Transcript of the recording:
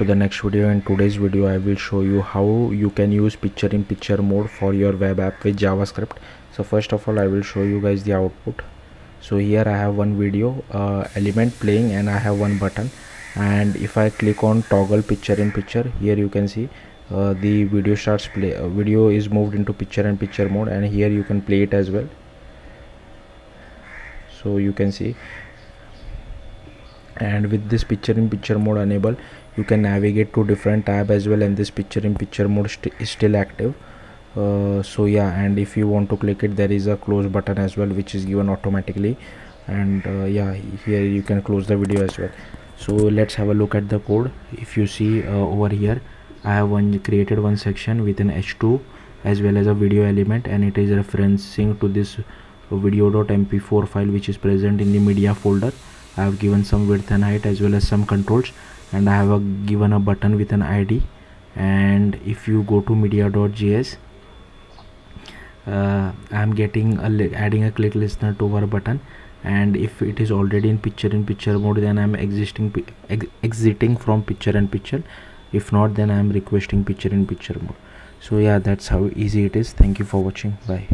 to the next video. In today's video I will show you how you can use picture in picture mode for your web app with JavaScript. So first of all I will show you guys the output. So here I have one video element playing and I have one button, and if I click on toggle picture in picture, here you can see the video starts play. Video is moved into picture in picture mode, and here you can play it as well. So you can see, and with this picture in picture mode enable, you can navigate to different tab as well, and this picture in picture mode is still active. So yeah, and if you want to click it, there is a close button as well which is given automatically, and yeah, here you can close the video as well. So let's have a look at the code. If you see over here, I have created one section with an h2 as well as a video element, and it is referencing to this video.mp4 file which is present in the media folder. I have given some width and height as well as some controls, and I have given a button with an ID. And if you go to media.js, I am getting adding a click listener to our button, and if it is already in picture mode, then I am exiting from picture in picture. If not, then I am requesting picture in picture mode. So yeah, that's how easy it is. Thank you for watching. Bye.